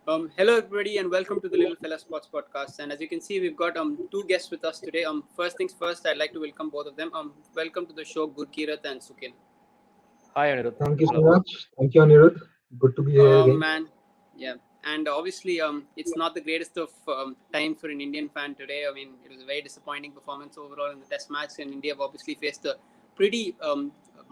Hello everybody and welcome to the Little Fella Sports Podcast. And as you can see, we've got two guests with us today. First things first, I'd like to welcome both of them. Welcome to the show, Gurkirat and Sukin. Hi Anirudh. Thank you so Hello. much. Thank you, Anirudh. Good to be here again. Man, yeah. And obviously, it's not the greatest of times for an Indian fan today. I mean, it was a very disappointing performance overall in the Test match, and India have obviously faced a pretty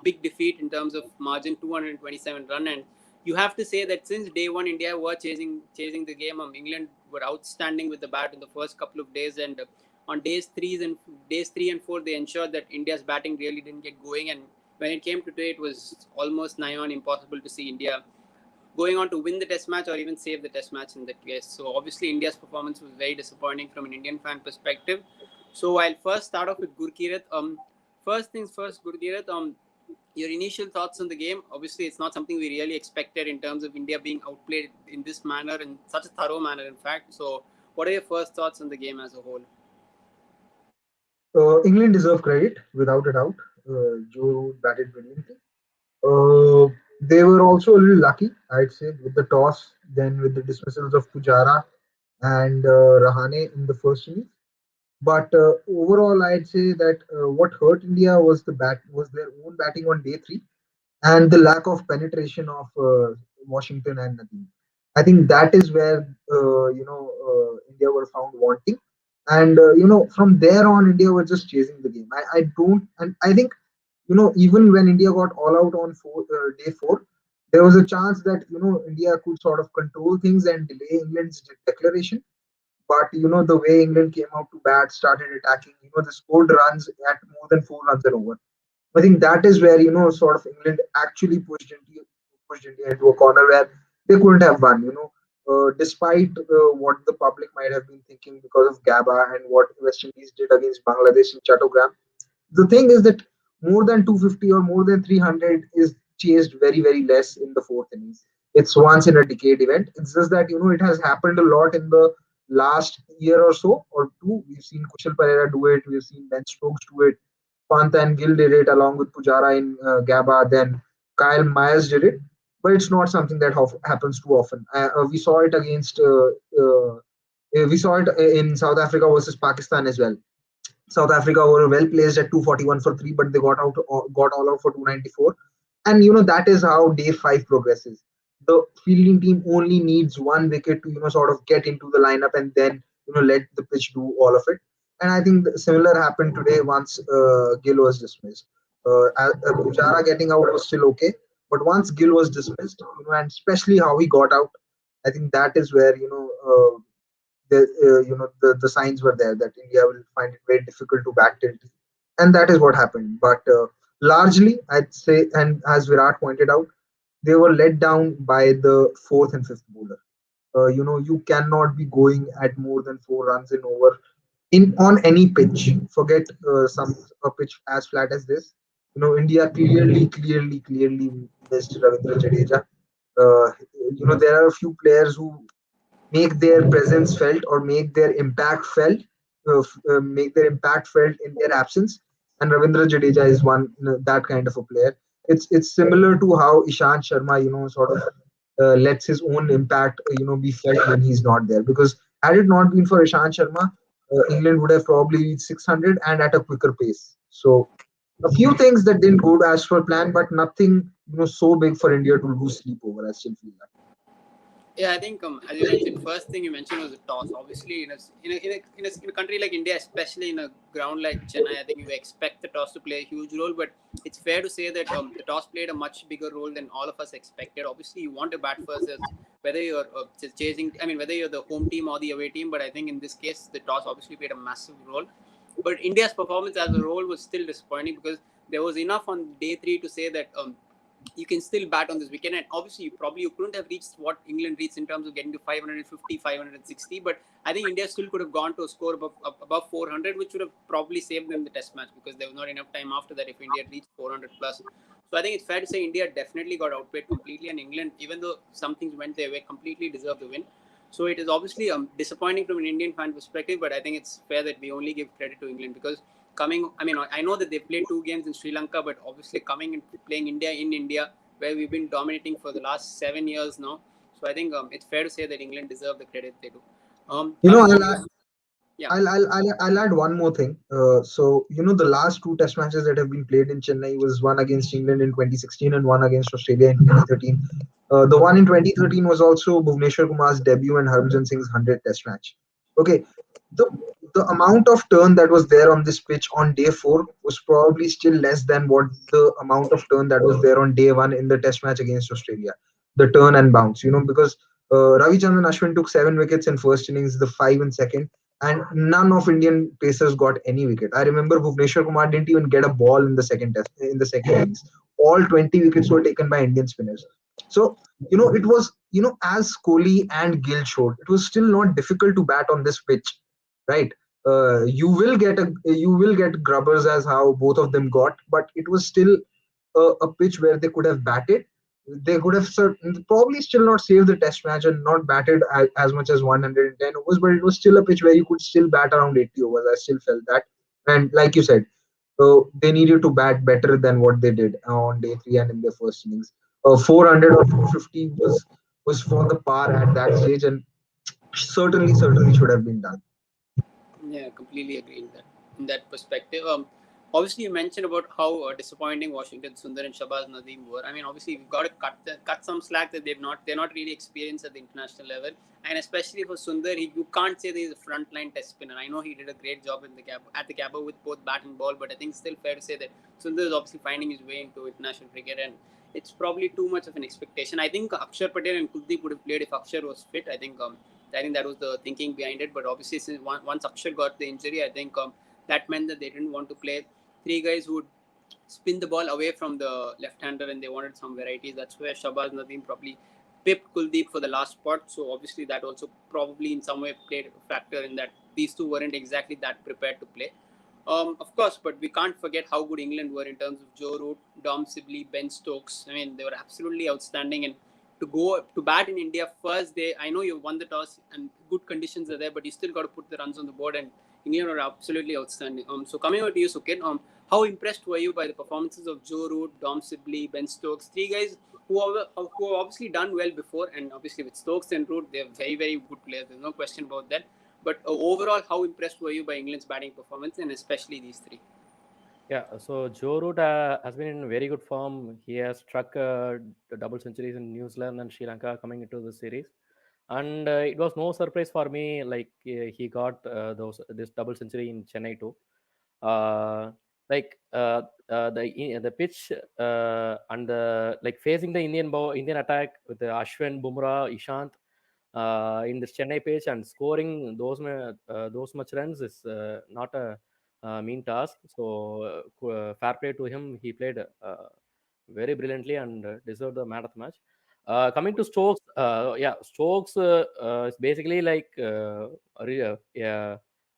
big defeat in terms of margin, 227 run. And you have to say that since day one, India were chasing the game. England were outstanding with the bat in the first couple of days, and on days 3 and 4, they ensured that India's batting really didn't get going. And when it came to today, it was almost nigh on impossible to see India going on to win the test match or even save the test match in that case. So obviously India's performance was very disappointing from an Indian fan perspective. So I'll first start off with Gurkirat. First things first, Gurkirat, your initial thoughts on the game. Obviously it's not something we really expected in terms of India being outplayed in this manner, in such a thorough manner in fact. So what are your first thoughts on the game as a whole? England deserve credit, without a doubt. Joe Root batted brilliantly. Uh, they were also a little lucky, I'd say, with the toss, then with the dismissals of Pujara and Rahane in the first innings. But overall, I'd say that what hurt India was their own batting on day three and the lack of penetration of Washington and Nadeem. I think that is where India were found wanting, and from there on, India were just chasing the game. I don't, and I think even when India got all out on day four, there was a chance that India could sort of control things and delay England's declaration. But the way England came out to bat, started attacking, they scored runs at more than 4 runs and over. I think that is where sort of England actually pushed India into a corner where they couldn't have won. Despite what the public might have been thinking because of Gaba and what West Indies did against Bangladesh in Chattogram, the thing is that more than 250 or more than 300 is chased very less in the fourth innings. It's once in a decade event. It's just that it has happened a lot in the last year or so or two. We've seen Kushal Pereira do it. We've seen Ben Stokes do it. Pant and Gill did it along with Pujara in Gaba. Then Kyle Myers did it, but it's not something that happens too often. We saw it we saw it in South Africa versus Pakistan as well. South Africa were well placed at 241 for three, but they got all out for 294. And that is how day five progresses. The fielding team only needs one wicket to sort of get into the lineup and then let the pitch do all of it. And I think similar happened today once Gill was dismissed. Pujara getting out was still okay, but once Gill was dismissed, and especially how he got out, I think that is where the signs were there that India will find it very difficult to back tilt, and that is what happened. But largely, I'd say, and as Virat pointed out, they were let down by the fourth and fifth bowler. You cannot be going at more than 4 runs in over in on any pitch. Forget a pitch as flat as this. India clearly missed Ravindra Jadeja. There are a few players who make their presence felt or make their impact felt in their absence. And Ravindra Jadeja is one that kind of a player. It's similar to how Ishant Sharma, sort of lets his own impact, be felt when he's not there. Because had it not been for Ishant Sharma, England would have probably reached 600 and at a quicker pace. So a few things that didn't go as per plan, but nothing so big for India to lose sleep over. I still feel that. Yeah, I think as you mentioned, first thing you mentioned was the toss. Obviously, in a country like India, especially in a ground like Chennai, I think you expect the toss to play a huge role. But it's fair to say that the toss played a much bigger role than all of us expected. Obviously, you want to bat first, as whether you're chasing. I mean, whether you're the home team or the away team. But I think in this case, the toss obviously played a massive role. But India's performance as a whole was still disappointing because there was enough on day three to say that you can still bat on this weekend. And obviously, you couldn't have reached what England reached in terms of getting to 550, 560. But I think India still could have gone to a score above 400, which would have probably saved them the test match because there was not enough time after that if India had reached 400 plus. So I think it's fair to say India definitely got outplayed completely, and England, even though some things went their way, completely deserved the win. So it is obviously disappointing from an Indian fan perspective, but I think it's fair that we only give credit to England because I know that they played 2 games in Sri Lanka, but obviously coming and playing India in India, where we've been dominating for the last 7 years now. So I think it's fair to say that England deserve the credit they do. You know, Coming on to you, yeah, I'll add one more thing. So the last two Test matches that have been played in Chennai was one against England in 2016 and one against Australia in 2013. The one in 2013 was also Bhuvneshwar Kumar's debut and Harbhajan Singh's 100th Test match. Okay, the the amount of turn that was there on this pitch on day four was probably still less than what the amount of turn that was there on day one in the Test match against Australia. The turn and bounce, because Ravichandran Ashwin took 7 wickets in first innings, the five in second, and none of Indian pacers got any wicket. I remember Bhuvneshwar Kumar didn't even get a ball in the second test in the second innings. All 20 wickets were taken by Indian spinners. So it was as Kohli and Gill showed, it was still not difficult to bat on this pitch, right? You will get grubbers as how both of them got, but it was still a pitch where they could have batted. They could have probably still not saved the test match and not batted as much as 110 overs, but it was still a pitch where you could still bat around 80 overs. I still felt that. And like you said, they needed to bat better than what they did on day three and in their first innings. 400 or 450 was for the par at that stage, and certainly should have been done. yeah, completely agree in that perspective. Obviously, you mentioned about how disappointing Washington Sundar and Shabaz Nadeem were. I mean, obviously, we've got to cut some slack that they're not really experienced at the international level, and especially for Sundar, you can't say that he's a frontline test spinner. I know he did a great job at the Gabba with both bat and ball, but I think it's still fair to say that Sundar is obviously finding his way into international cricket, and it's probably too much of an expectation. I think Akshar Patel and Kuldeep would have played if Akshar was fit. I think that was the thinking behind it. But obviously, since once Akshar got the injury, I think that meant that they didn't want to play three guys who would spin the ball away from the left-hander, and they wanted some varieties. That's where Shabaz Nadeem probably pipped Kuldeep for the last spot. So obviously, that also probably in some way played a factor in that these two weren't exactly that prepared to play. Of course, but we can't forget how good England were in terms of Joe Root, Dom Sibley, Ben Stokes. I mean, they were absolutely outstanding. And to go to bat in India first, I know you won the toss and good conditions are there, but you still got to put the runs on the board. And England were absolutely outstanding. So coming over to you, Sukin, how impressed were you by the performances of Joe Root, Dom Sibley, Ben Stokes, three guys who have obviously done well before, and obviously with Stokes and Root, they're very, very good players. There's no question about that. But overall, how impressed were you by England's batting performance, and especially these three? Yeah, so Joe Root has been in very good form. He has struck double centuries in New Zealand and Sri Lanka coming into the series, and it was no surprise for me. Like he got this double century in Chennai too. Uh, like the pitch and like facing the Indian attack with the Ashwin, Bumrah, Ishant in this Chennai pitch and scoring those much runs is not a mean task. So fair play to him. He played very brilliantly and deserved the man of the match. Coming to Stokes, yeah, Stokes is basically like yeah,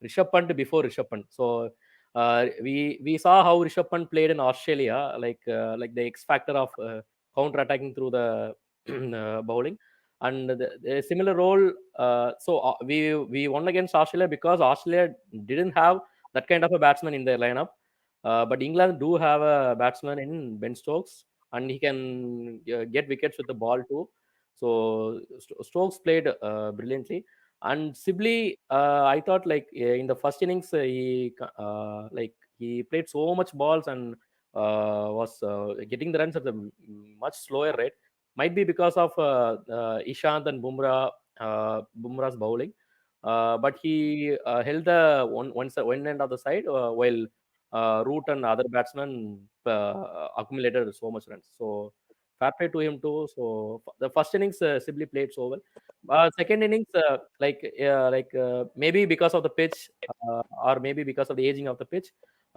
Rishabh Pant before Rishabh Pant. So we saw how Rishabh Pant played in Australia, like the X factor of counter attacking through the bowling, and the similar role. So we won against Australia because Australia didn't have that kind of a batsman in their lineup. But England do have a batsman in Ben Stokes, and he can get wickets with the ball too. So Stokes played brilliantly. And Sibley, I thought like in the first innings he played so much balls and was getting the runs at a much slower rate. Might be because of Ishant and Bumrah's bowling, but he held the one end of the side while Root and other batsmen accumulated so much runs. So fair play to him too. So the first innings Sibley played so well. Second innings, maybe because of the pitch, or maybe because of the aging of the pitch,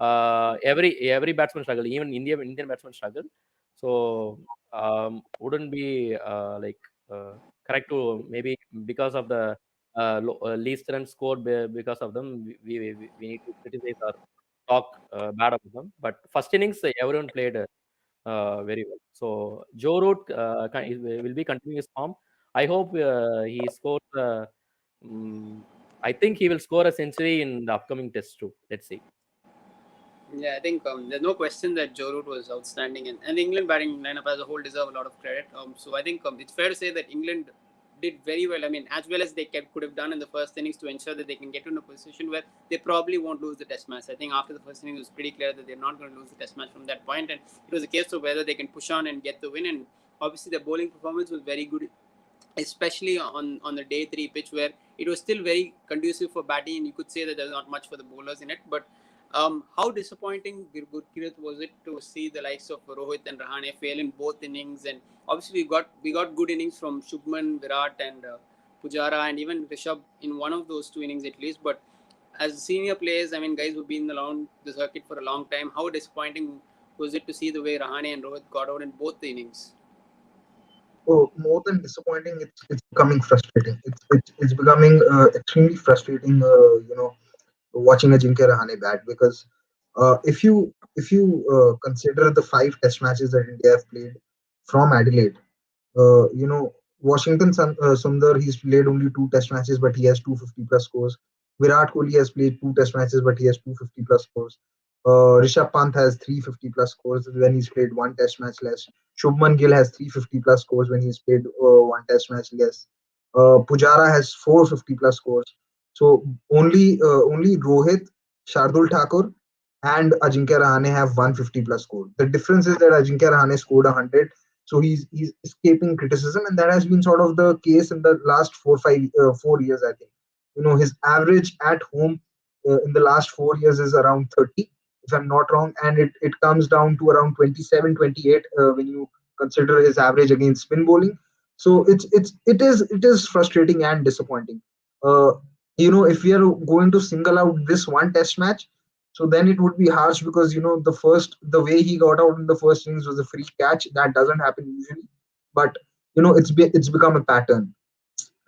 every batsman struggled. Even Indian batsmen struggled. So wouldn't be correct to maybe because of the least runs scored because of them. We need to criticize or talk bad about them. But first innings, everyone played very well. So Joe Root will be continuing his form. I hope he scores. I think he will score a century in the upcoming test too. Let's see. Yeah, I think there's no question that Joe Root was outstanding, and the England batting lineup as a whole deserve a lot of credit. So I think it's fair to say that England did very well. I mean, as well as they could have done in the first innings to ensure that they can get in a position where they probably won't lose the test match. I think after the first innings, it was pretty clear that they're not going to lose the test match from that point, and it was a case of whether they can push on and get the win. And obviously, the bowling performance was very good, especially on the day three pitch where it was still very conducive for batting, and you could say that there was not much for the bowlers in it. But how disappointing, Gurkirat, was it to see the likes of Rohit and Rahane fail in both innings? And obviously we got good innings from Shubman, Virat, and Pujara, and even Rishabh in one of those two innings at least. But as senior players, I mean, guys who've been around the circuit for a long time, how disappointing was it to see the way Rahane and Rohit got out in both the innings? Oh, more than disappointing, it's becoming frustrating. It's becoming extremely frustrating. Watching Ajinkya Rahane bat, because if you consider the five Test matches that India have played from Adelaide, Washington Sundar, he's played only two Test matches, but he has 250 plus scores. Virat Kohli has played two Test matches, but he has 250 plus scores. Rishabh Pant has 350 plus scores when he's played one Test match less. Shubman Gill has 350 plus scores when he's played one Test match less. Pujara has 450 plus scores. So only Rohit, Shardul Thakur, and Ajinkya Rahane have 150 plus score. The difference is that Ajinkya Rahane scored 100, so he's escaping criticism, and that has been sort of the case in the last 4 years. I think his average at home in the last 4 years is around 30, if I'm not wrong, and it comes down to around 27, 28 when you consider his average against spin bowling. So it is frustrating and disappointing. Uh, if we are going to single out this one Test match, so then it would be harsh, because the way he got out in the first innings was a free catch that doesn't happen usually. But it's become a pattern.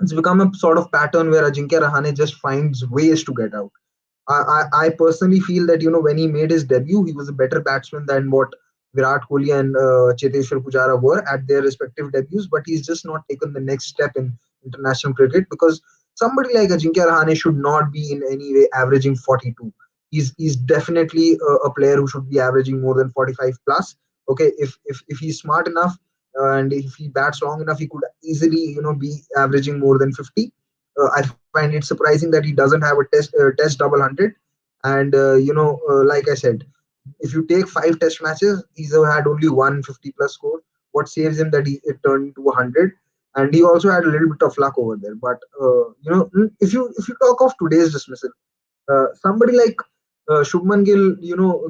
It's become a sort of pattern where Ajinkya Rahane just finds ways to get out. I personally feel that when he made his debut, he was a better batsman than what Virat Kohli and Cheteshwar Pujara were at their respective debuts. But he's just not taken the next step in international cricket, because somebody like Ajinkya Rahane should not be in any way averaging 42. He's definitely a player who should be averaging more than 45 plus. Okay, if he's smart enough and if he bats long enough, he could easily be averaging more than 50. I find it surprising that he doesn't have a test double hundred. And like I said, if you take five Test matches, he's had only 150 plus score. What saves him that it turned into 100, and he also had a little bit of luck over there. But if you talk of today's dismissal, somebody like Shubman Gill,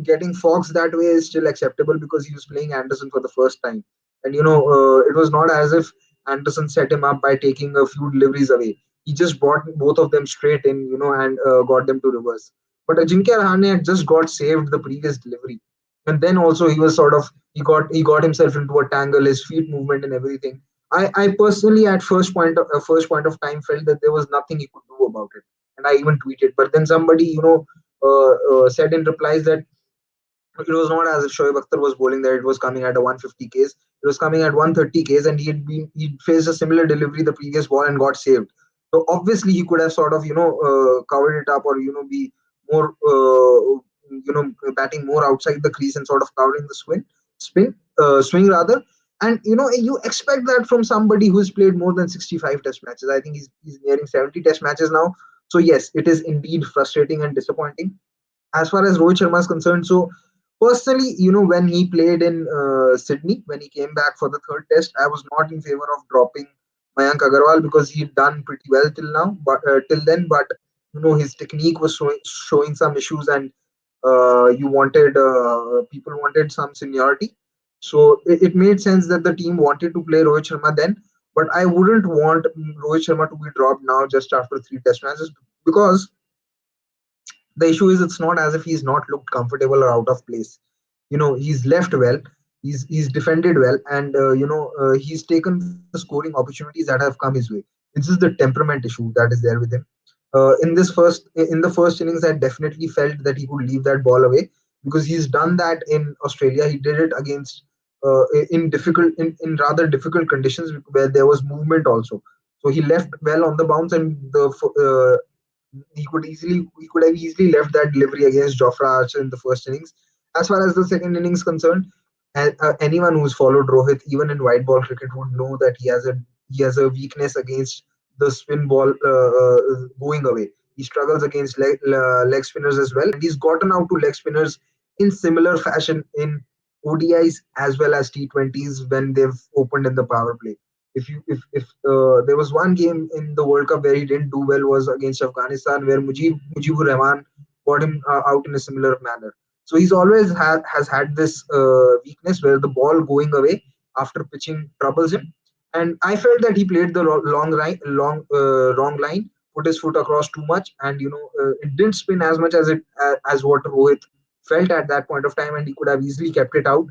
getting Fox that way is still acceptable because he was playing Anderson for the first time. And, it was not as if Anderson set him up by taking a few deliveries away. He just brought both of them straight in, and got them to reverse. But Ajinkya Rahane had just got saved the previous delivery. And then also he was sort of, he got himself into a tangle, his feet movement and everything. I personally at first point of time felt that there was nothing he could do about it, and I even tweeted. But then somebody, said in replies that it was not as if Shoaib Akhtar was bowling, that it was coming at a 150 Ks. It was coming at 130 Ks, and he faced a similar delivery the previous ball and got saved. So obviously he could have sort of covered it up, or be more batting more outside the crease and sort of covering the swing rather. And you expect that from somebody who's played more than 65 Test matches. I think he's nearing 70 Test matches now. So yes, it is indeed frustrating and disappointing as far as Rohit Sharma is concerned. So personally, when he played in Sydney, when he came back for the third Test, I was not in favor of dropping Mayank Agarwal because he'd done pretty well till now, but till then. But his technique was showing some issues, and you wanted people wanted some seniority. So it made sense that the team wanted to play Rohit Sharma then. But I wouldn't want Rohit Sharma to be dropped now just after three Test matches, because the issue is it's not as if he's not looked comfortable or out of place. He's left well, he's defended well, and he's taken the scoring opportunities that have come his way. It's just the temperament issue that is there with him. In the first innings, I definitely felt that he could leave that ball away, because he's done that in Australia. He did it against in rather difficult conditions where there was movement also. So he left well on the bounce, and he could have easily left that delivery against Jofra Archer in the first innings. As far as the second innings concerned, anyone who's followed Rohit even in white ball cricket would know that he has a he has a weakness against the spin ball going away. He struggles against leg spinners as well, and he's gotten out to leg spinners in similar fashion in ODIs as well as T20s when they've opened in the power play. If there was one game in the World Cup where he didn't do well was against Afghanistan, where Mujibur Rahman got him out in a similar manner. So he's always has had this weakness where the ball going away after pitching troubles him. And I felt that he played the wrong line, put his foot across too much, and it didn't spin as much as what Rohit felt at that point of time, and he could have easily kept it out.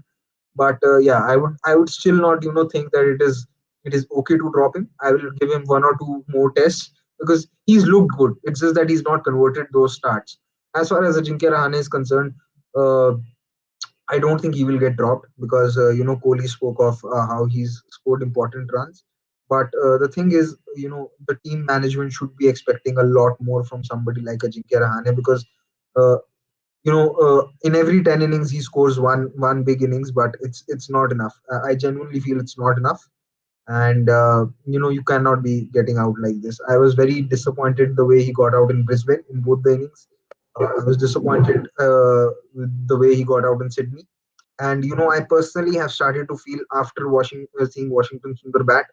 But yeah, I would still not think that it is okay to drop him. I will give him one or two more tests because he's looked good. It's just that he's not converted those starts. As far as Ajinkya Rahane is concerned, uh, I don't think he will get dropped because Kohli spoke of how he's scored important runs. But the thing is, the team management should be expecting a lot more from somebody like Ajinkya Rahane because uh, in every 10 innings he scores one big innings, but it's not enough. I genuinely feel it's not enough, and you cannot be getting out like this. I was very disappointed the way he got out in Brisbane in both the innings. I was disappointed with the way he got out in Sydney. And I personally have started to feel after seeing Washington Sundar bat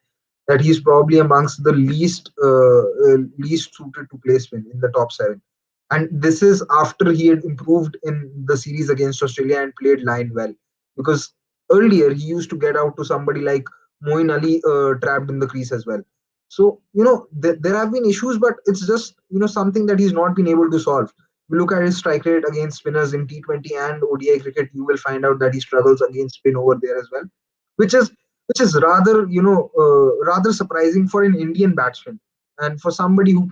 that he's probably amongst the least suited to play spin in the top seven. And this is after he had improved in the series against Australia and played line well. Because earlier he used to get out to somebody like Moeen Ali trapped in the crease as well. So there have been issues, but it's just something that he's not been able to solve. You look at his strike rate against spinners in T20 and ODI cricket, you will find out that he struggles against spin over there as well, which is rather rather surprising for an Indian batsman and for somebody who's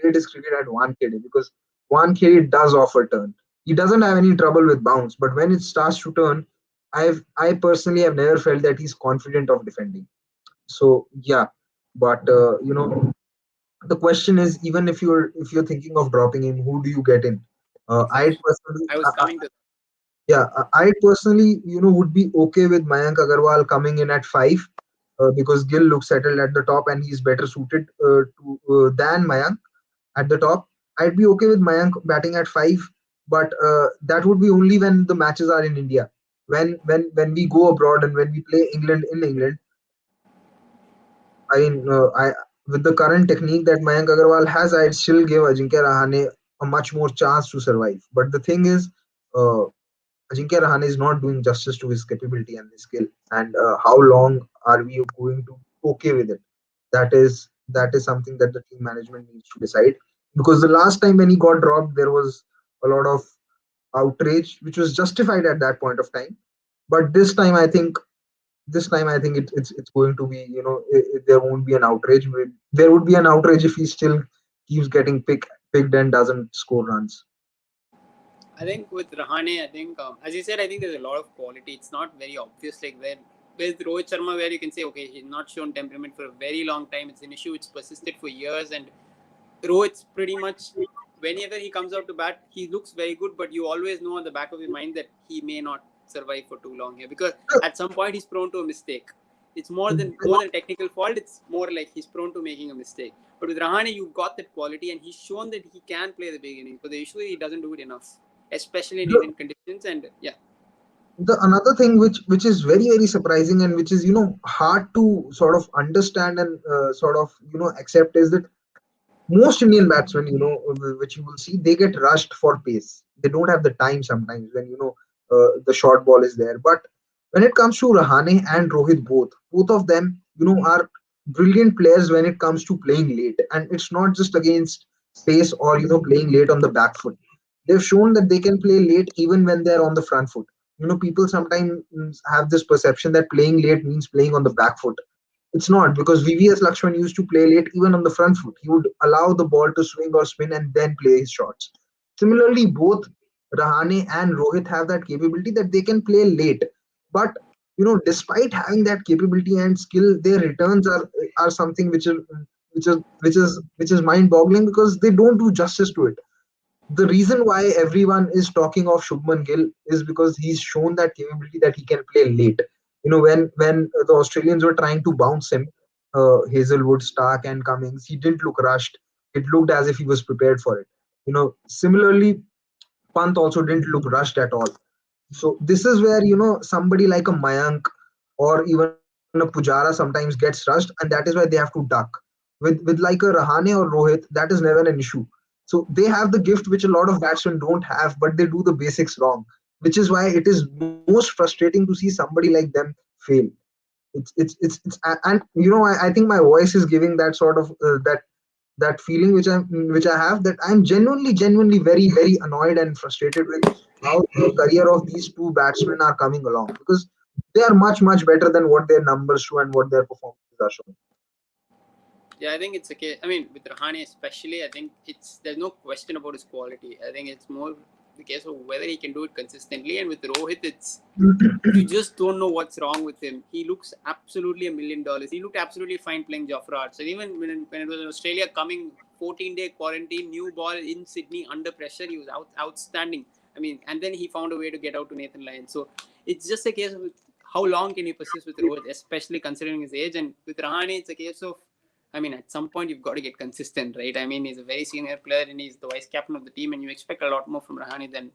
played his cricket at Wankhede because Wankhede does offer turn. He doesn't have any trouble with bounce, but when it starts to turn, I personally have never felt that he's confident of defending. So yeah, but the question is, even if you're thinking of dropping him, who do you get in? I Exactly. personally, I was coming to. yeah, I personally, would be okay with Mayank Agarwal coming in at five because Gill looks settled at the top and he's better suited than Mayank at the top. I'd be okay with Mayank batting at five, but that would be only when the matches are in India. When we go abroad and when we play England in England, I mean, I with the current technique that Mayank Agarwal has, I'd still give Ajinkya Rahane a much more chance to survive. But the thing is, uh, Ajinkya Rahane is not doing justice to his capability and his skill. And how long are we going to be okay with it? That is something that the team management needs to decide. Because the last time when he got dropped, there was a lot of outrage, which was justified at that point of time. But this time I think it's going to be there won't be an outrage. There would be an outrage if he still keeps getting picked and doesn't score runs. I think with Rahane, I think as you said, I think there's a lot of quality. It's not very obvious like where with Rohit Sharma, where you can say, okay, he's not shown temperament for a very long time. It's an issue which persisted for years, and Rohit's pretty much whenever he comes out to bat, he looks very good, but you always know on the back of your mind that he may not survive for too long here because at some point he's prone to a mistake. It's more than technical fault. It's more like he's prone to making a mistake. But with Rahane, you've got that quality, and he's shown that he can play the beginning. But the issue is he doesn't do it enough, especially in The, Indian conditions. And yeah, the another thing which is very very surprising and which is hard to sort of understand and sort of accept is that most Indian batsmen, which you will see, they get rushed for pace. They don't have the time sometimes when the short ball is there. But when it comes to Rahane and Rohit, both of them, are brilliant players when it comes to playing late. And it's not just against pace or playing late on the back foot. They've shown that they can play late even when they're on the front foot. People sometimes have this perception that playing late means playing on the back foot. It's not because VVS Lakshman used to play late even on the front foot. He would allow the ball to swing or spin and then play his shots. Similarly, both Rahane and Rohit have that capability that they can play late. But despite having that capability and skill, their returns are something which is mind-boggling because they don't do justice to it. The reason why everyone is talking of Shubman Gill is because he's shown that capability that he can play late. When the Australians were trying to bounce him, Hazelwood, Stark, and Cummings. He didn't look rushed. It looked as if he was prepared for it. Similarly, Pant also didn't look rushed at all. So this is where somebody like a Mayank or even a Pujara sometimes gets rushed, and that is why they have to duck. With like a Rahane or Rohit, that is never an issue. So they have the gift which a lot of batsmen don't have, but they do the basics wrong, which is why it is most frustrating to see somebody like them fail. And I think my voice is giving that sort of that feeling which I have, that I'm genuinely very very annoyed and frustrated with how the career of these two batsmen are coming along, because they are much better than what their numbers show and what their performances are showing. Yeah, I think it's a case. I mean, with Rahane especially, I think there's no question about his quality. I think it's more the case of whether he can do it consistently. And with Rohit, it's you just don't know what's wrong with him. He looks absolutely $1,000,000. He looked absolutely fine playing Jofra Arts. And even when it was in Australia, coming 14-day quarantine, new ball in Sydney under pressure, he was outstanding. I mean, and then he found a way to get out to Nathan Lyon. So it's just a case of how long can he persist with Rohit, especially considering his age. And with Rahane, it's a case of, I mean, at some point you've got to get consistent, right? I mean, he's a very senior player and he's the vice captain of the team, and you expect a lot more from Rahane than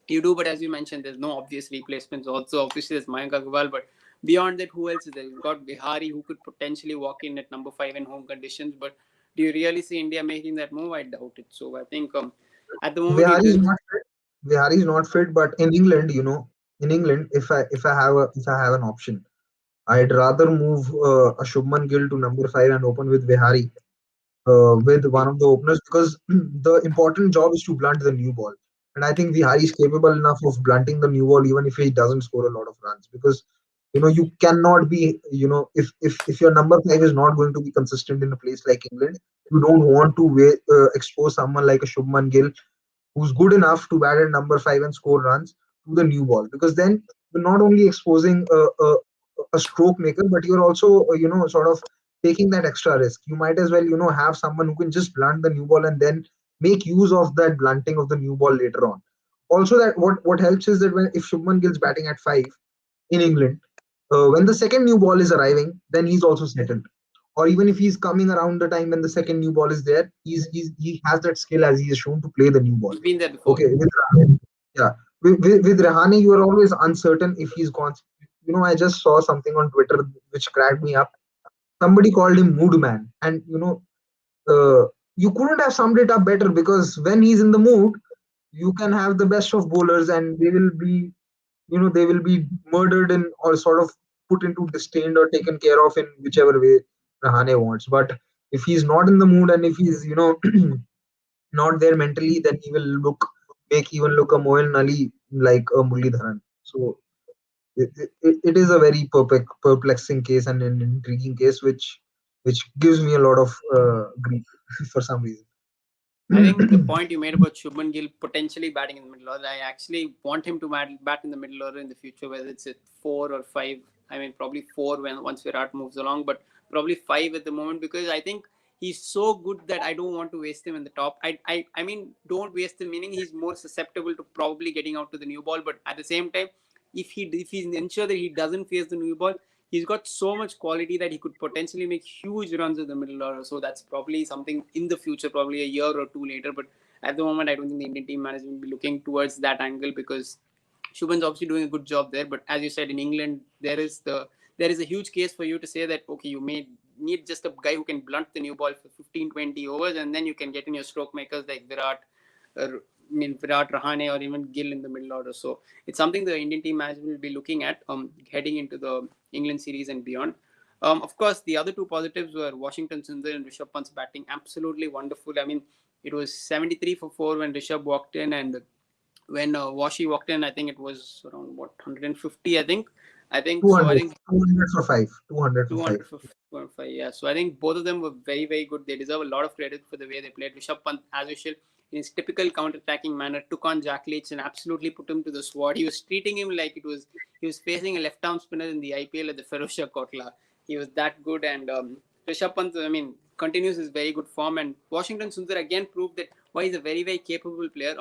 you do. But as you mentioned, there's no obvious replacements. Also, obviously, there's Mayank Agarwal, but beyond that, who else is there? You've got Bihari, who could potentially walk in at number 5 in home conditions. But do you really see India making that move? I doubt it. So I think at the moment, Vihari it is is. not fit. Vihari is not fit, but in England, if I have an option, I'd rather move a Shubman Gill to number 5 and open with Vihari, with one of the openers, because the important job is to blunt the new ball. And I think Vihari is capable enough of blunting the new ball even if he doesn't score a lot of runs, because you cannot be, if your number 5 is not going to be consistent in a place like England, you don't want to expose someone like a Shubman Gill, who's good enough to bat at number 5 and score runs, to the new ball, because then you're not only exposing a stroke maker, but you're also sort of taking that extra risk. You might as well have someone who can just blunt the new ball and then make use of that blunting of the new ball later on. Also, that what helps is that when if Shubman Gill's batting at 5 in England, when the second new ball is arriving, then he's also settled. Or even if he's coming around the time when the second new ball is there, he has that skill, as he is shown, to play the new ball. He's been there before. Okay, with Rahane, yeah, with Rahane, you are always uncertain if he's gone. I just saw something on Twitter which cracked me up. Somebody called him Mood Man, and you couldn't have summed it up better, because when he's in the mood, you can have the best of bowlers, and they will be murdered in, or sort of put into disdain or taken care of in whichever way Rahane wants. But if he's not in the mood, and if he's not there mentally, then he will make even look a Moin Ali like a Muralidharan. So it is a very perplexing case and an intriguing case, which gives me a lot of grief for some reason. I think the point you made about Shubman Gill potentially batting in the middle order, I actually want him to bat in the middle order in the future, whether it's at 4 or 5. I mean, probably 4 when once Virat moves along, but probably 5 at the moment, because I think he's so good that I don't want to waste him in the top. I mean, don't waste him, meaning he's more susceptible to probably getting out to the new ball, but at the same time, if he's ensure that he doesn't face the new ball, he's got so much quality that he could potentially make huge runs in the middle order. So that's probably something in the future, probably a year or two later. But at the moment, I don't think the Indian team management will be looking towards that angle, because Shubhan's obviously doing a good job there. But as you said, in England, there is a huge case for you to say that, okay, you may need just a guy who can blunt the new ball for 15, 20 overs, and then you can get in your stroke makers like Virat, Virat, Rahane, or even Gill in the middle order. So it's something the Indian team management will be looking at heading into the England series and beyond. Of course, the other two positives were Washington Sundar and Rishabh Pant's batting. Absolutely wonderful. I mean, it was 73 for 4 when Rishabh walked in, and when Washi walked in, I think it was around 150. I think so. I 200, think 200 for 5, 200 for 5. 205, yeah. So I think both of them were very, very good. They deserve a lot of credit for the way they played. Rishabh Pant, as usual, in his typical counter-attacking manner, took on Jack Leach and absolutely put him to the sword. He was treating him like he was facing a left-arm spinner in the IPL at the Ferozshah Kotla. He was that good, and Rishabh Pant, I mean, continues his very good form. And Washington Sundar again proved that why he's a very, very capable player.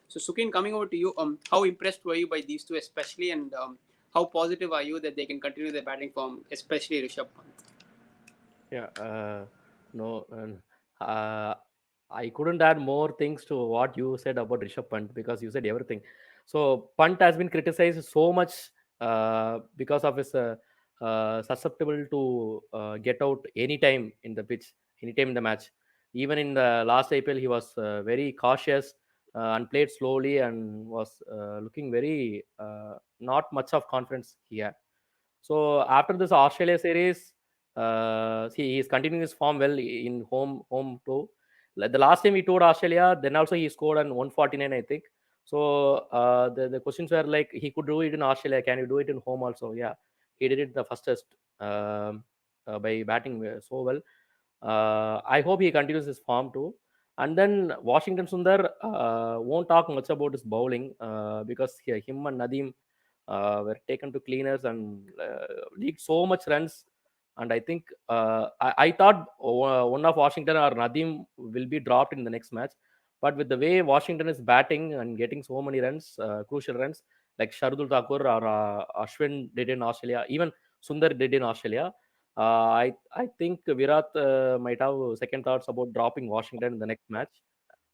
So Sukin, coming over to you, how impressed were you by these two especially, and how positive are you that they can continue their batting form, especially Rishabh Pant? Yeah, no, uh, I couldn't add more things to what you said about Rishabh Pant because you said everything. So Pant has been criticized so much because of his susceptible to get out anytime in the pitch, anytime in the match. Even in the last IPL, he was very cautious and played slowly and was looking very not much of confidence he had. So after this Australia series, he is continuing his form well in home too. Like the last time he toured Australia, then also he scored on 149, I think. So the questions were like he could do it in Australia. Can you do it in home also? Yeah, he did it the first test by batting so well. I hope he continues his form too. And then Washington Sundar won't talk much about his bowling because him and Nadeem were taken to cleaners and leaked so much runs. And I think I thought one of Washington or Nadeem will be dropped in the next match. But with the way Washington is batting and getting so many runs, crucial runs, like Shardul Thakur or Ashwin did in Australia, even Sundar did in Australia, I think Virat might have second thoughts about dropping Washington in the next match.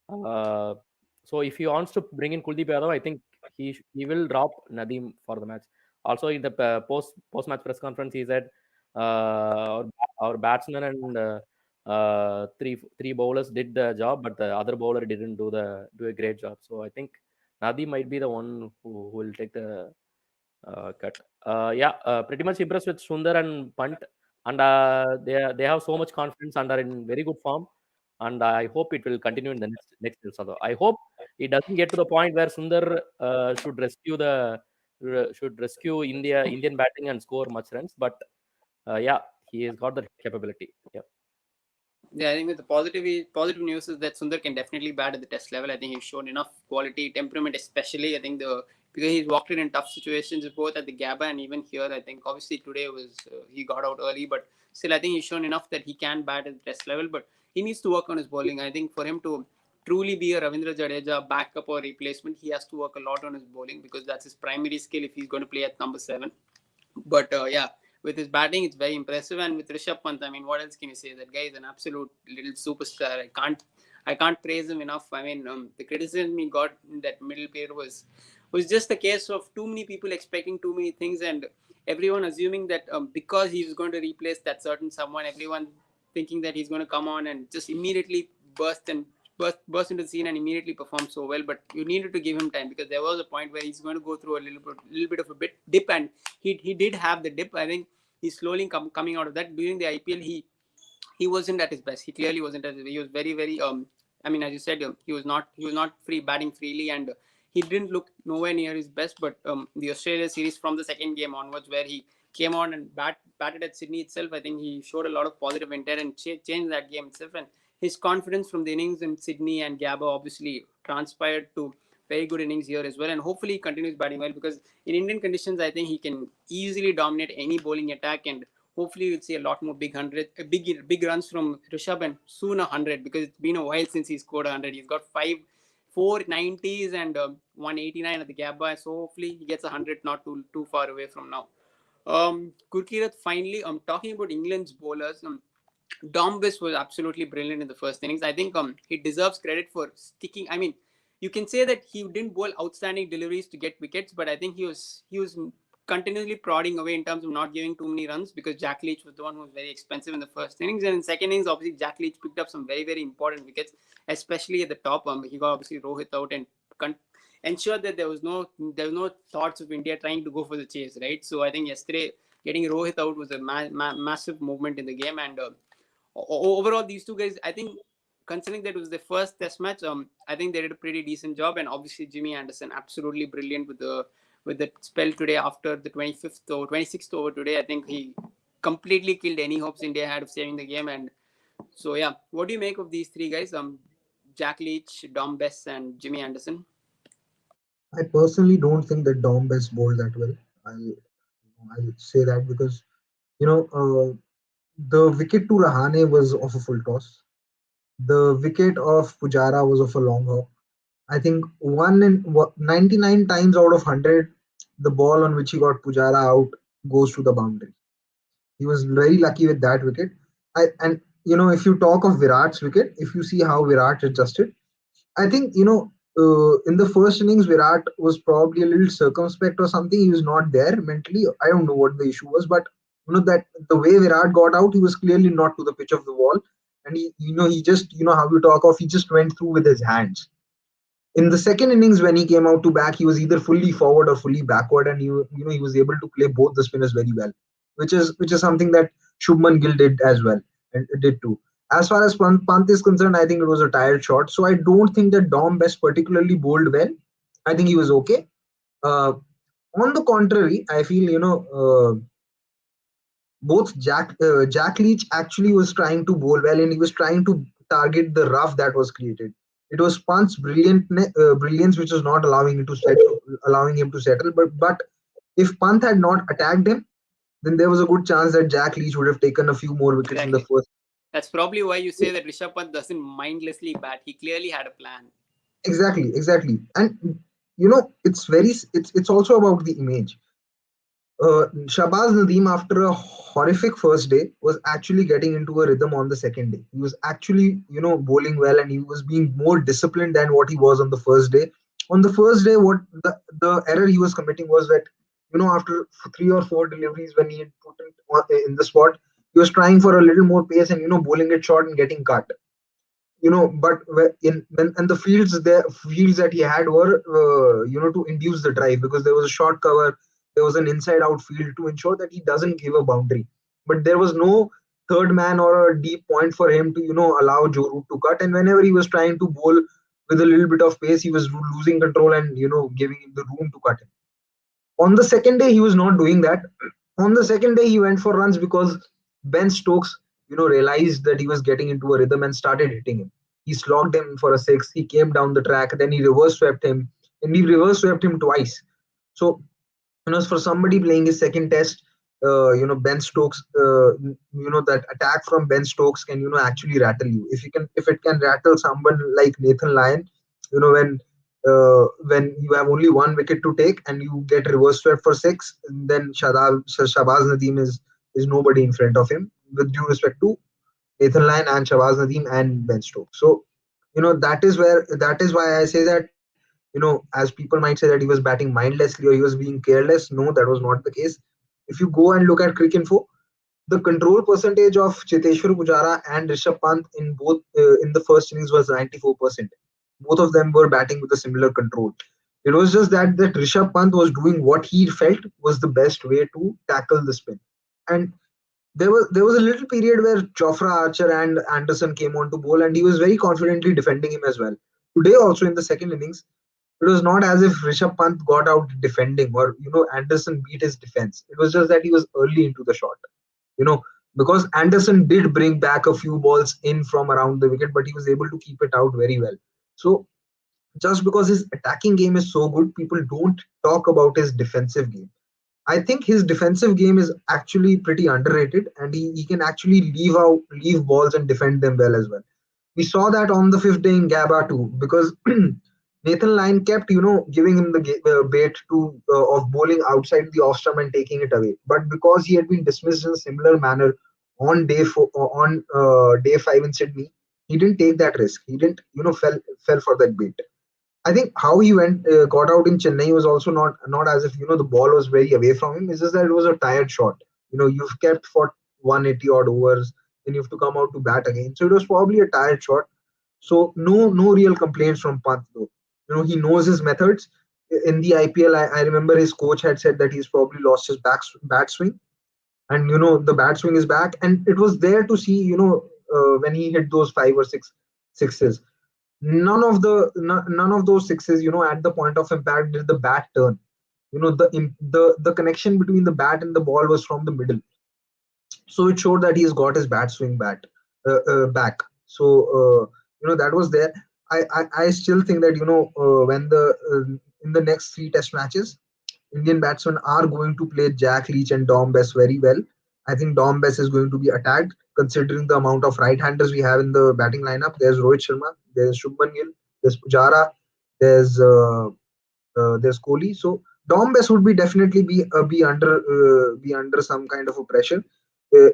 Uh, so if he wants to bring in Kuldeep Yadav, I think he will drop Nadeem for the match. Also in the post match press conference, he said our batsman and three bowlers did the job, but the other bowler didn't do a great job. So I think Nadeem might be the one who will take the cut. Yeah, pretty much impressed with Sundar and Pant, and they have so much confidence and are in very good form. And I hope it will continue in the next year. Also, I hope it doesn't get to the point where Sundar should rescue Indian batting and score much runs. But yeah, he has got the capability. Yeah. Yeah, I think that the positive news is that Sundar can definitely bat at the test level. I think he's shown enough quality, temperament, especially. I think because he's walked in tough situations both at the Gabba and even here. I think obviously today was he got out early, but still I think he's shown enough that he can bat at the test level. But he needs to work on his bowling. I think for him to truly be a Ravindra Jadeja backup or replacement, he has to work a lot on his bowling because that's his primary skill if he's going to play at number 7. But yeah, with his batting, it's very impressive. And with Rishabh Pant, I mean, what else can you say? That guy is an absolute little superstar. I can't praise him enough. I mean, the criticism he got in that middle pair was just a case of too many people expecting too many things and everyone assuming that because he's going to replace that certain someone, everyone thinking that he's going to come on and just immediately burst into the scene and immediately perform so well. But you needed to give him time because there was a point where he's going to go through a little bit of a bit dip, and he did have the dip. I think he's slowly coming out of that. During the IPL, he wasn't at his best. He clearly wasn't at his best. He was very I mean, as you said, he was not free batting freely, and he didn't look nowhere near his best. But the Australia series from the second game onwards, where he came on and batted at Sydney itself, I think he showed a lot of positive intent and changed that game itself. And his confidence from the innings in Sydney and Gabba obviously transpired to very good innings here as well. And hopefully he continues batting well because in Indian conditions, I think he can easily dominate any bowling attack. And hopefully we'll see a lot more big runs from Rishabh and soon 100 because it's been a while since he scored 100. He's got 490s and 189 at the Gabba. So hopefully he gets 100 not too far away from now. Gurkirat finally, talking about England's bowlers, Dom Bess was absolutely brilliant in the first innings. I think he deserves credit for sticking. I mean, you can say that he didn't bowl outstanding deliveries to get wickets, but I think he was continuously prodding away in terms of not giving too many runs because Jack Leach was the one who was very expensive in the first innings. And in second innings, obviously, Jack Leach picked up some very, very important wickets, especially at the top. He got obviously Rohit out and ensured that there was no thoughts of India trying to go for the chase, right? So I think yesterday getting Rohit out was a massive movement in the game. And overall, these two guys, I think, considering that it was the first Test match, I think they did a pretty decent job. And obviously, Jimmy Anderson, absolutely brilliant with the spell today after the 25th or 26th over today. I think he completely killed any hopes India had of saving the game. And so, yeah, what do you make of these three guys? Jack Leach, Dom Bess, and Jimmy Anderson. I personally don't think that Dom Best bowled that well. I'll say that because you know the wicket to Rahane was of a full toss. The wicket of Pujara was of a long hop. I think 99 times out of 100, the ball on which he got Pujara out goes to the boundary. He was very lucky with that wicket. And if you talk of Virat's wicket, if you see how Virat adjusted, I think in the first innings Virat was probably a little circumspect or something. He was not there mentally. I don't know what the issue was, but that the way Virat got out, he was clearly not to the pitch of the wall, and he just how you talk of, he just went through with his hands. In the second innings, when he came out to back, he was either fully forward or fully backward, and he was able to play both the spinners very well, which is something that Shubman Gill did as well, and did too. As far as Pant is concerned, I think it was a tired shot, so I don't think that Dom Best particularly bowled well. I think he was okay. Uh, on the contrary, I feel both Jack Leach actually was trying to bowl well, and he was trying to target the rough that was created. It was Pant's brilliance which was not allowing him to settle. But if Pant had not attacked him, then there was a good chance that Jack Leach would have taken a few more wickets in the Exactly. first. That's probably why you say that Rishabh Pant doesn't mindlessly bat. He clearly had a plan. Exactly, and it's also about the image. Shabazz Nadeem, after a horrific first day, was actually getting into a rhythm on the second day. He was actually, bowling well, and he was being more disciplined than what he was on the first day. On the first day, what the error he was committing was that, after three or four deliveries, when he had put it in the spot, he was trying for a little more pace and, bowling it short and getting cut. But and the fields that he had were to induce the drive, because there was a short cover, there was an inside out field to ensure that he doesn't give a boundary, but there was no third man or a deep point for him to allow Joe Root to cut. And whenever he was trying to bowl with a little bit of pace, he was losing control and giving him the room to cut him. On the second day, he was not doing that. On the second day, he went for runs because Ben Stokes, realized that he was getting into a rhythm and started hitting him. He slogged him for a six. He came down the track, then he reverse swept him, and he reverse swept him twice. So, for somebody playing his second test, Ben Stokes, that attack from Ben Stokes can, actually rattle you. If it can rattle someone like Nathan Lyon, when you have only one wicket to take and you get reverse swept for six, then Shabazz Nadeem is nobody in front of him. With due respect to Nathan Lyon and Shabazz Nadeem and Ben Stokes. So, that is why I say that, as people might say that he was batting mindlessly or he was being careless. No, that was not the case. If you go and look at Cricinfo, the control percentage of Cheteshwar Pujara and Rishabh Pant in the first innings was 94%. Both of them were batting with a similar control. It was just that Rishabh Pant was doing what he felt was the best way to tackle the spin. And there was a little period where Jofra Archer and Anderson came on to bowl, and he was very confidently defending him as well. Today, also in the second innings, it was not as if Rishabh Pant got out defending or Anderson beat his defense. It was just that he was early into the shot. You know, because Anderson did bring back a few balls in from around the wicket, but he was able to keep it out very well. So just because his attacking game is so good, people don't talk about his defensive game. I think his defensive game is actually pretty underrated, and he can actually leave balls and defend them well as well. We saw that on the fifth day in Gabba too, because Nathan Lyon kept giving him the bait of bowling outside the off stump and taking it away. But because he had been dismissed in a similar manner on day five in Sydney, he didn't take that risk. He didn't fell for that bait. I think how he got out in Chennai was also not as if the ball was very away from him. It's just that it was a tired shot. You've kept for 180 odd overs, then you have to come out to bat again. So it was probably a tired shot. So no real complaints from Pant though. He knows his methods. In the IPL, I remember his coach had said that he's probably lost his bat swing, and the bat swing is back, and it was there to see. When he hit those five or six sixes, none of those sixes at the point of impact did the bat turn. The connection between the bat and the ball was from the middle, so it showed that he's got his bat swing back. So that was there. I still think that when the in the next three test matches, Indian batsmen are going to play Jack Leach and Dom Bess very well. I think Dom Bess is going to be attacked, considering the amount of right-handers we have in the batting lineup. There's Rohit Sharma, there's Shubman Gill, there's Pujara, there's Kohli. So Dom Bess would be definitely be under some kind of a pressure.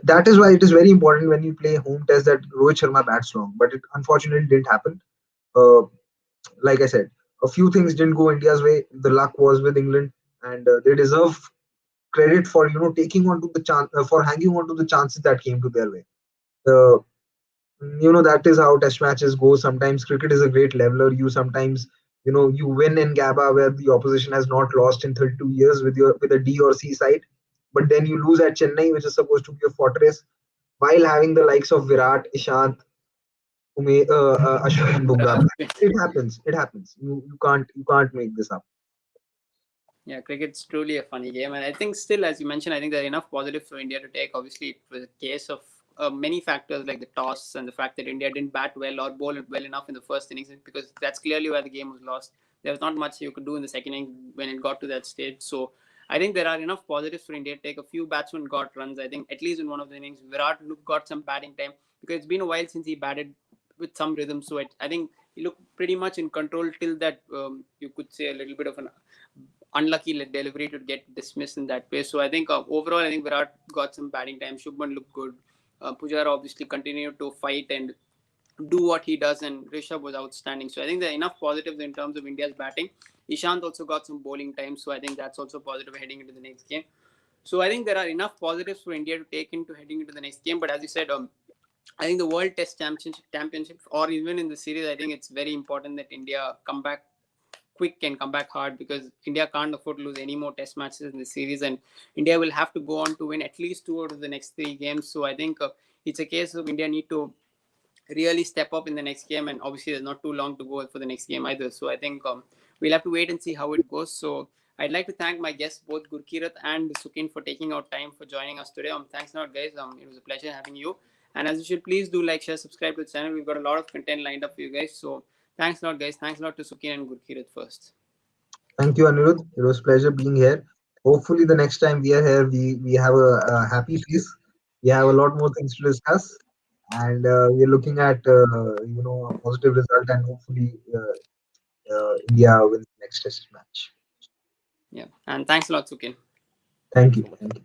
That is why it is very important when you play home test that Rohit Sharma bats long. But it unfortunately didn't happen. Uh, like I said, a few things didn't go India's way. The luck was with England, and they deserve credit for taking on to the chance for hanging on to the chances that came to their way. Uh, that is how test matches go. Sometimes cricket is a great leveler. You sometimes you win in Gabba where the opposition has not lost in 32 years with a D or C side, but then you lose at Chennai, which is supposed to be a fortress, while having the likes of Virat, Ishant, Ashwin, and Bumrah. Ashwin. It happens. It happens. You can't make this up. Yeah, cricket's truly a funny game, and I think still, as you mentioned, I think there are enough positives for India to take. Obviously, it was a case of many factors like the toss and the fact that India didn't bat well or bowl well enough in the first innings, because that's clearly where the game was lost. There was not much you could do in the second inning when it got to that stage. So I think there are enough positives for India to take. A few batsmen got runs. I think at least in one of the innings, Virat got some batting time because it's been a while since he batted with some rhythm. So I think he looked pretty much in control till that you could say a little bit of an unlucky delivery to get dismissed in that way. So I think overall, I think Virat got some batting time. Shubman looked good. Pujara obviously continued to fight and do what he does, and Rishabh was outstanding. So I think there are enough positives in terms of India's batting. Ishant also got some bowling time, so I think that's also positive heading into the next game. So I think there are enough positives for India to take into heading into the next game. But as you said, I think the World Test Championship, or even in the series, I think it's very important that India come back quick and come back hard, because India can't afford to lose any more test matches in the series, and India will have to go on to win at least 2 out of the next 3 games. So I think it's a case of India need to really step up in the next game, and obviously there's not too long to go for the next game either. So I think we'll have to wait and see how it goes. So I'd like to thank my guests, both Gurkirat and Sukin, for taking out time for joining us today. Thanks a lot, guys. It was a pleasure having you. And as you should, please do like, share, subscribe to the channel. We've got a lot of content lined up for you guys. So thanks a lot, guys. Thanks a lot to Sukin and Gurkirat first. Thank you, Anirudh. It was a pleasure being here. Hopefully, the next time we are here, we have a happy face. We have a lot more things to discuss, and we are looking at a positive result, and hopefully India wins the next test match. Yeah. And thanks a lot, Sukin. Thank Thanks you. so much. Thank you.